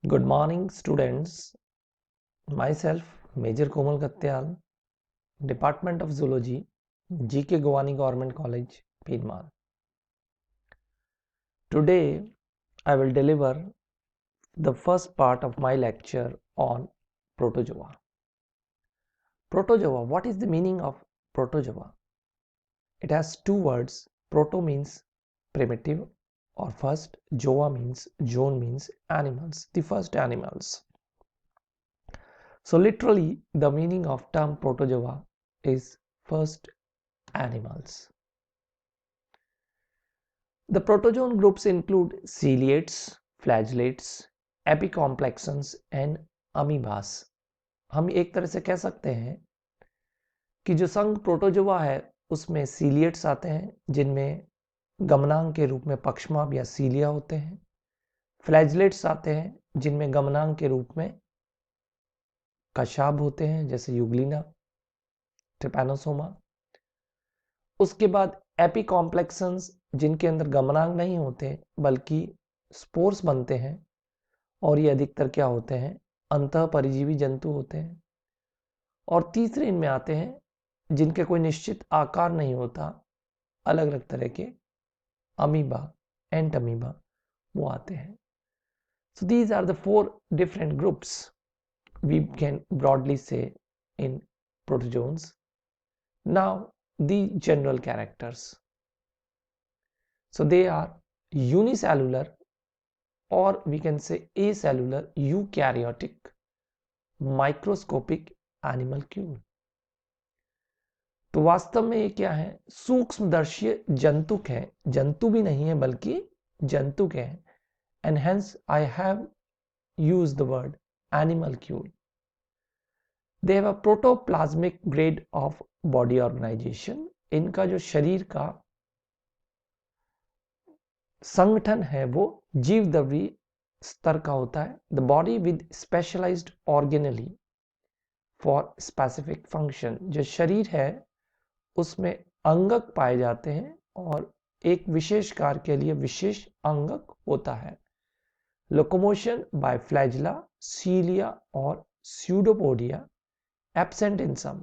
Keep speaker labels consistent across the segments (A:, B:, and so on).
A: Good morning, students. Myself, Major Komal Katyal, Department of Zoology, GK Govani Government College, Pidman. Today, I will deliver the first part of my lecture on Protozoa. Protozoa, what is the meaning of Protozoa? It has two words. Proto means primitive or first, zoa means, zone means animals, the first animals. So literally the meaning of term protozoa is first animals. The protozoan groups include ciliates, flagellates, epicomplexans and amoebas. हम एक तरह से कह सकते हैं कि जो संघ प्रोटोजोआ है उसमें सीलिएट्स आते हैं जिनमें गमनांग के रूप में पक्षमाभ या सीलिया होते हैं। फ्लैजलेट्स आते हैं जिनमें गमनांग के रूप में कशाभ होते हैं जैसे यूग्लिना, ट्रिपैनोसोमा। उसके बाद एपिकॉम्प्लेक्सन्स जिनके अंदर गमनांग नहीं होते बल्कि स्पोर्स बनते हैं और ये अधिकतर क्या होते हैं, अंतः परिजीवी जंतु होते हैं। और तीसरे इनमें आते हैं जिनके कोई निश्चित आकार नहीं होता, अलग अलग तरह के अमीबा, एंट अमीबा वो आते हैं। So these are the four different groups we can broadly say in protozoans. Now the general characters. So they are unicellular or we can say acellular eukaryotic microscopic animalcule. तो वास्तव में ये क्या है, सूक्ष्मदर्शी जंतुक है, जंतु भी नहीं है बल्कि जंतुक है। And hence I have used the word animalcule. They have a protoplasmic grade of body organization. इनका जो शरीर का संगठन है वो जीवद्रव्य स्तर का होता है। The body with specialized organelle for specific function. जो शरीर है उसमें अंगक पाए जाते हैं और एक विशेष कार्य के लिए विशेष अंगक होता है। Locomotion by flagella, cilia और pseudopodia absent in some.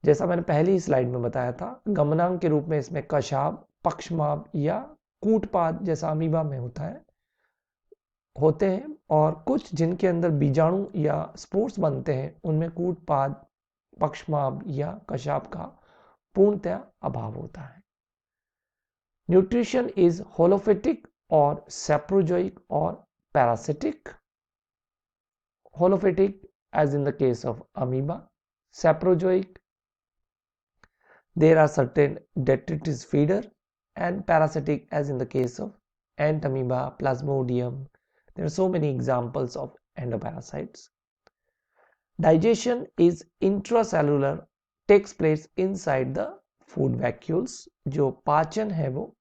A: जैसा मैंने पहली ही स्लाइड में बताया था, गमनांग के रूप में इसमें कशाभ, पक्षमाभ या कूटपाद जैसा अमीबा में होते हैं और कुछ जिनके अंदर बीजाणु या स्पोर्स बनते हैं उनमें कूटपाद, पक्षमाभ या कशाभ का पूर्णतया अभाव होता है। न्यूट्रिशन इज होलोफिटिक और saprozoic or parasitic. Holophytic as in the case of amoeba, saprozoic there are certain detritus feeder, and parasitic as in the case of ant amoeba, plasmodium. There are so many examples of endoparasites. Digestion is intracellular, takes place inside the food vacuoles. जो पाचन है वो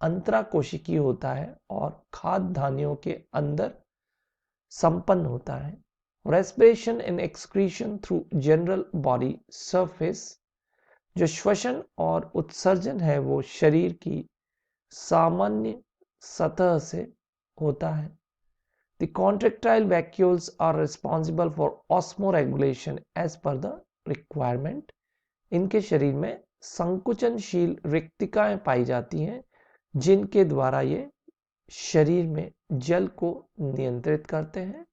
A: अंतराकोशिकीय होता है और खाद्य धान्यों के अंदर संपन्न होता है। Respiration and excretion through general body surface, जो श्वसन और उत्सर्जन है वो शरीर की सामान्य सतह से होता है। The contractile vacuoles are responsible for osmoregulation as per the requirement. इनके शरीर में संकुचनशील रिक्तिकाएं पाई जाती हैं जिनके द्वारा ये शरीर में जल को नियंत्रित करते हैं।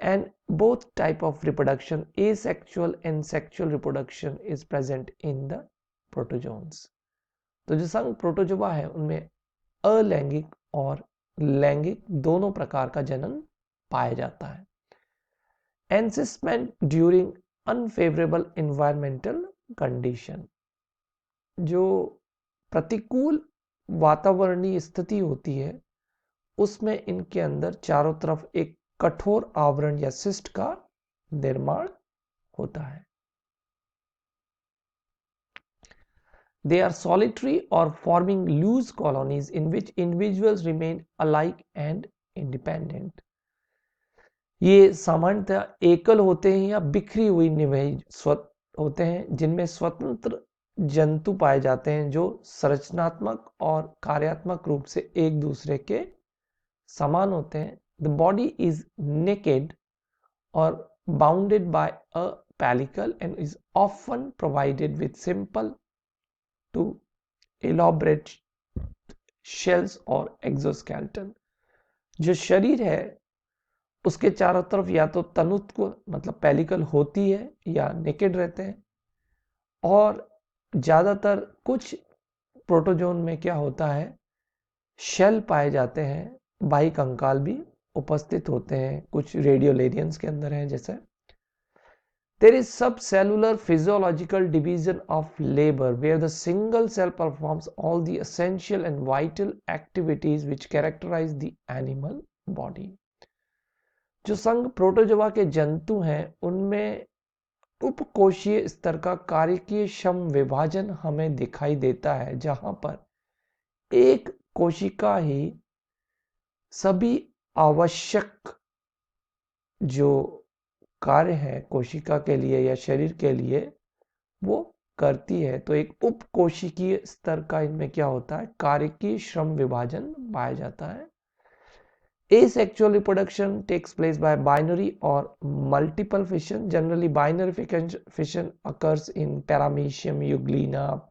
A: And both type of reproduction, asexual and sexual reproduction is present in the protozoans. तो जो संघ प्रोटोजोआ है उनमें अलैंगिक और लैंगिक दोनों प्रकार का जनन पाया जाता है। एनसिसमेंट ड्यूरिंग अनफेवरेबल एनवायरमेंटल कंडीशन, जो प्रतिकूल वातावरणीय स्थिति होती है उसमें इनके अंदर चारों तरफ एक कठोर आवरण या सिस्ट का निर्माण होता है। They are solitary or forming loose colonies in which individuals remain alike and independent. ये सामान्यतः एकल होते हैं या बिखरी हुई निवेश होते हैं जिनमें स्वतंत्र जंतु पाए जाते हैं जो संरचनात्मक और कार्यात्मक रूप से एक दूसरे के समान होते हैं The body is naked or bounded by a pellicle and is often provided with simple to elaborate shells और exoskeleton. जो शरीर है उसके चारों तरफ या तो तनुत्व मतलब पेलिकल होती है या नेकेड रहते हैं, और ज़्यादातर कुछ प्रोटोजोन में क्या होता है, शेल पाए जाते हैं, बाह्य कंकाल भी उपस्थित होते हैं, कुछ रेडियोलेरियंस के अंदर हैं जैसे. There is subcellular physiological division of labor where the single cell performs all the essential and vital activities which characterize the animal body. जो संघ प्रोटोजोआ के जंतु हैं उनमें उपकोशीय स्तर का कार्यकीय श्रम विभाजन हमें दिखाई देता है, जहां पर एक कोशिका ही सभी आवश्यक जो कार्य है कोशिका के लिए या शरीर के लिए वो करती है. तो एक उपकोशिकीय स्तर का इनमें क्या होता है, कार्यकीय श्रम विभाजन पाया जाता है. Asexual reproduction takes place by binary or multiple fission. Generally, binary fission occurs in Paramecium, Euglena,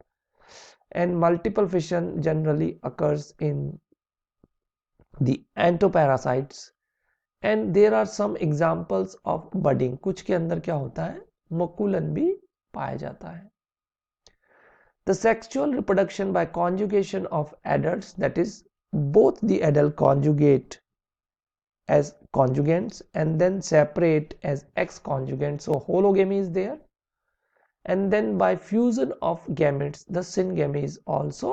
A: and multiple fission generally occurs in the entoparasites. And there are some examples of budding. कुछ के अंदर क्या होता है, मकुलन भी पाया जाता है. The sexual reproduction by conjugation of adults, that is both the adult conjugate as conjugates and then separate as X conjugates, so hologamy is there, and then by fusion of gametes the syngamy is also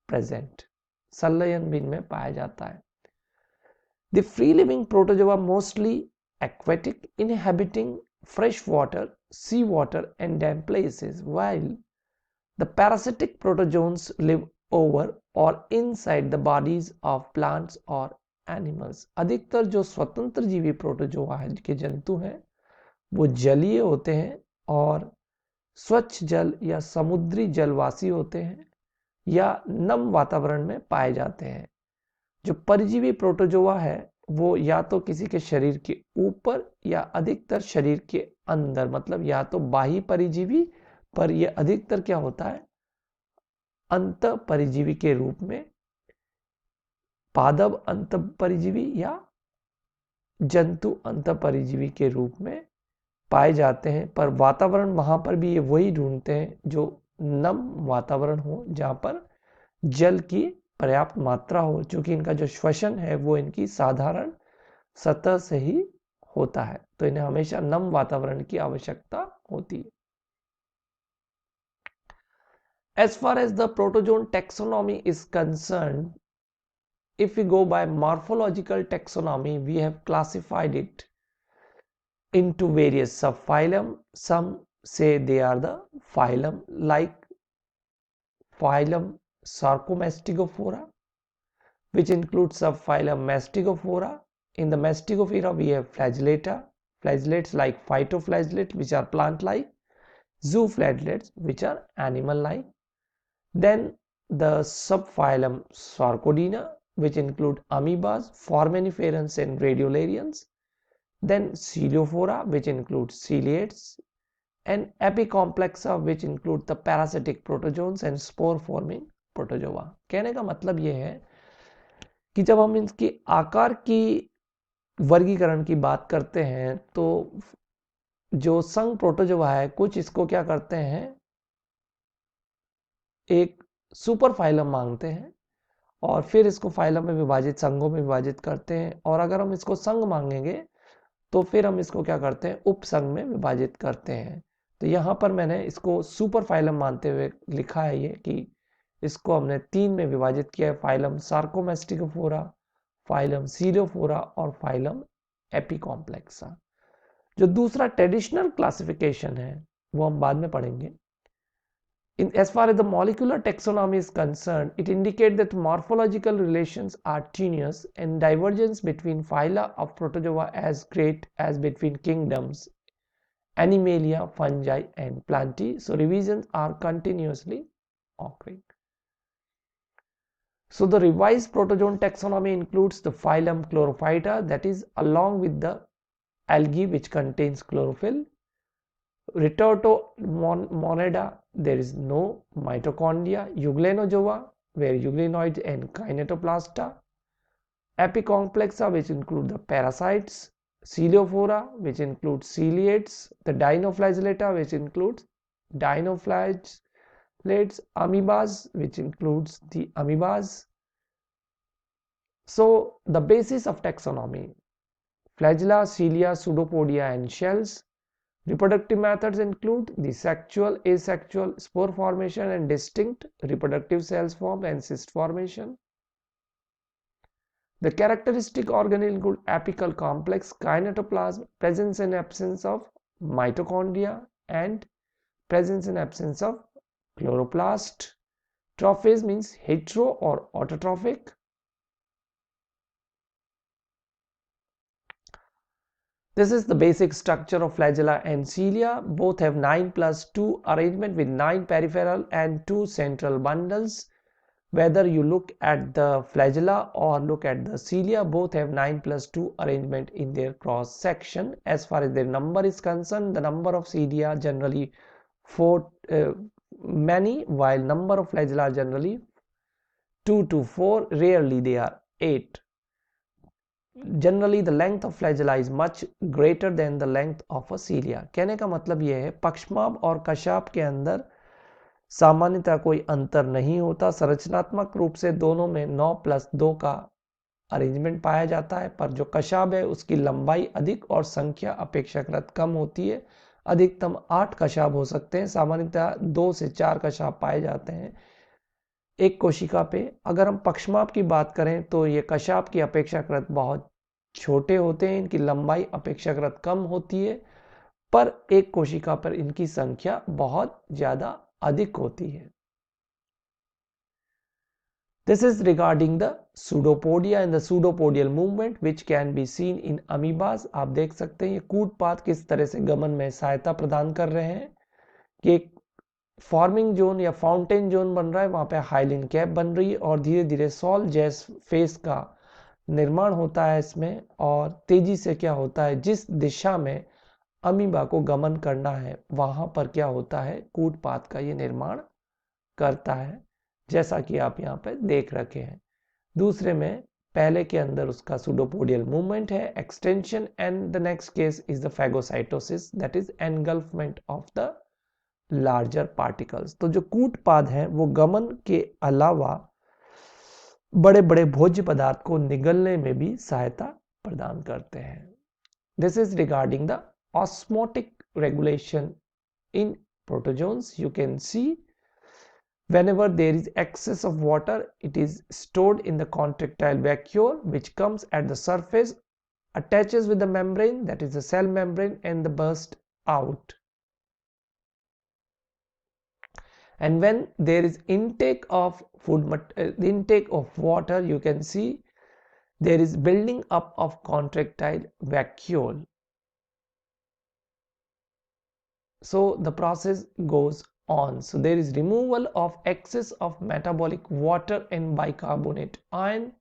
A: present. संलयन भी इनमें पाया जाता है. The free living protozoa mostly aquatic, inhabiting fresh water, sea water and damp places, while the parasitic protozoans live over or inside the bodies of plants or animals. अधिकतर जो स्वतंत्र जीवी प्रोटोजोआ के जंतु हैं वो जलीय होते हैं और स्वच्छ जल या समुद्री जलवासी होते हैं या नम वातावरण में पाए जाते हैं. जो परजीवी प्रोटोजोआ है वो या तो किसी के शरीर के ऊपर या अधिकतर शरीर के अंदर, मतलब या तो बाह्य परिजीवी पर यह अधिकतर क्या होता है, अंत परिजीवी के रूप में, पादप अंत परिजीवी या जंतु अंत परिजीवी के रूप में पाए जाते हैं. पर वातावरण वहां पर भी ये वही ढूंढते हैं जो नम वातावरण हो, जहां पर जल की पर्याप्त मात्रा हो, क्योंकि इनका जो श्वसन है वो इनकी साधारण सतह से ही होता है, तो इन्हें हमेशा नम वातावरण की आवश्यकता होती है. As far as the protozoan taxonomy is concerned, if we go by morphological taxonomy, we have classified it into various subphylum. Some say they are the phylum, like phylum Sarcomastigophora, which includes subphylum Mastigophora. In the Mastigophora, we have flagellates like phytoflagellate, which are plant-like, zooflagellates, which are animal-like. Then the subphylum Sarcodina, which include amoebas, foraminiferans and radiolarians. Then Coelophora, which includes ciliates, and Epicomplexa, which include the parasitic protozoans and spore forming protozoa. कहने का मतलब ये है कि जब हम इसके आकार की वर्गीकरण की बात करते हैं तो जो संघ प्रोटोजोआ है कुछ इसको क्या करते हैं, एक सुपर फाइलम मांगते हैं और फिर इसको फाइलम में विभाजित, संघों में विभाजित करते हैं, और अगर हम इसको संघ मांगेंगे तो फिर हम इसको क्या करते हैं, उपसंघ में विभाजित करते हैं. तो यहाँ पर मैंने इसको सुपर फाइलम मानते हुए लिखा है ये कि इसको हमने 3 में विभाजित किया है, फाइलम सार्कोमेस्टिकोफोरा, फाइलम सीलोफोरा और फाइलम एपिकॉम्प्लेक्सा. जो दूसरा ट्रेडिशनल क्लासिफिकेशन है वो हम बाद में पढ़ेंगे. As far as the molecular taxonomy is concerned, it indicates that morphological relations are tenuous and divergence between phyla of protozoa as great as between kingdoms, Animalia, fungi and plantae. So revisions are continuously occurring. So the revised protozoan taxonomy includes the phylum Chlorophyta, that is along with the algae which contains chlorophyll. Retortomonada, there is no mitochondria. Euglenozoa, where euglenoids and kinetoplasta. Apicomplexa, which include the parasites. Coelophora, which includes ciliates. The Dinoflagellata, which includes dinoflagellates. Amoebas, which includes the amoebas. So the basis of taxonomy: flagella, cilia, pseudopodia and shells. Reproductive methods include the sexual, asexual, spore formation and distinct reproductive cells formed and cyst formation. The characteristic organelle include apical complex, kinetoplasm, presence and absence of mitochondria, and presence and absence of chloroplast. Trophies means hetero or autotrophic. This is the basic structure of flagella and cilia. Both have 9+2 arrangement with 9 peripheral and 2 central bundles. Whether you look at the flagella or look at the cilia, both have 9+2 arrangement in their cross section. As far as their number is concerned, the number of cilia generally many, while number of flagella generally 2 to 4, rarely they are 8. Generally the length of flagella is much greater than the length of a cilia. कहने का मतलब यह है पक्षमाप और कशाप के अंदर सामान्यतः कोई अंतर नहीं होता। संरचनात्मक रूप से दोनों में 9+2 का अरेंजमेंट पाया जाता है, पर जो कशाब है उसकी लंबाई अधिक और संख्या अपेक्षाकृत कम होती है। अधिकतम 8 कशाब हो सकते हैं, सामान्यतः 2 से 4 कशाब पाए जाते हैं एक कोशिका पे। अगर हम पक्षमाप की बात करें तो ये कशाप की अपेक्षाकृत बहुत छोटे होते हैं, इनकी लंबाई अपेक्षाकृत कम होती है, पर एक कोशिका पर इनकी संख्या बहुत ज्यादा अधिक होती है। This is regarding the pseudopodia and the pseudopodial movement which can be seen in amoebas. आप देख सकते हैं ये कूटपाद किस तरह से गमन में सहायता प्रदान कर रहे हैं कि फॉर्मिंग जोन या फाउंटेन जोन बन रहा है, वहां पे हाइलिन कैप बन रही है और धीरे धीरे सॉल जैस फेस का निर्माण होता है इसमें। और तेजी से क्या होता है, जिस दिशा में अमीबा को गमन करना है वहां पर क्या होता है, कूटपाद का ये निर्माण करता है, जैसा कि आप यहाँ पे देख रखे हैं। दूसरे में पहले के अंदर उसका सूडोपोडियल मूवमेंट है, extension, and the next case is the phagocytosis, that is engulfment of the larger particles. तो जो कूटपाद है वो गमन के अलावा बड़े बड़े भोज्य पदार्थ को निगलने में भी सहायता प्रदान करते हैं। This is regarding the osmotic regulation in protozoans. You can see whenever there is excess of water, it is stored in the contractile vacuole which comes at the surface, attaches with the membrane, that is the cell membrane, and the burst out. And when there is intake of intake of water, you can see there is building up of contractile vacuole. So the process goes on. So there is removal of excess of metabolic water and bicarbonate ion,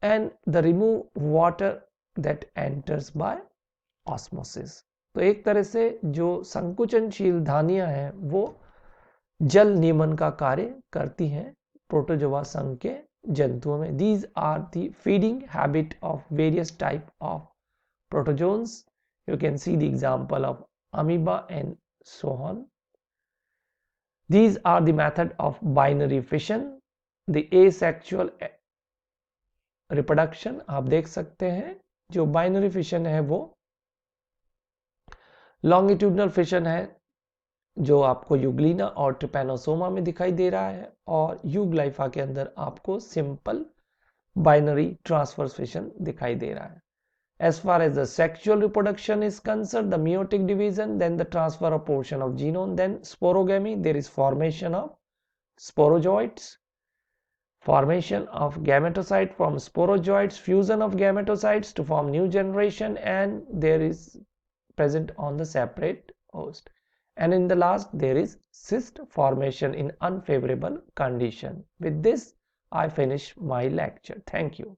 A: and the remove water that enters by osmosis. तो एक तरह से जो संकुचनशील धानियां हैं वो जल नियमन का कार्य करती हैं प्रोटोजोआ संघ के जंतुओं में। These are the feeding habit of various type of protozoans. You can see the example of amoeba and so on. These are the method of binary fission, the asexual reproduction। आप देख सकते हैं जो binary fission है वो longitudinal fission है जो आपको यूग्लिना और ट्रिपैनोसोमा में दिखाई दे रहा है, और यूग्लाइफा के अंदर आपको सिंपल बाइनरी ट्रांसवर्स फिशन दिखाई दे रहा है। As far as the sexual reproduction is concerned, the meiotic division, then the transfer of portion of genome, then sporogamy, there is formation of sporozoites, formation of gametocyte from sporozoites, fusion of gametocytes to form new generation, and there is present on the separate host. And in the last there is cyst formation in unfavorable condition. With this I finish my lecture. Thank you.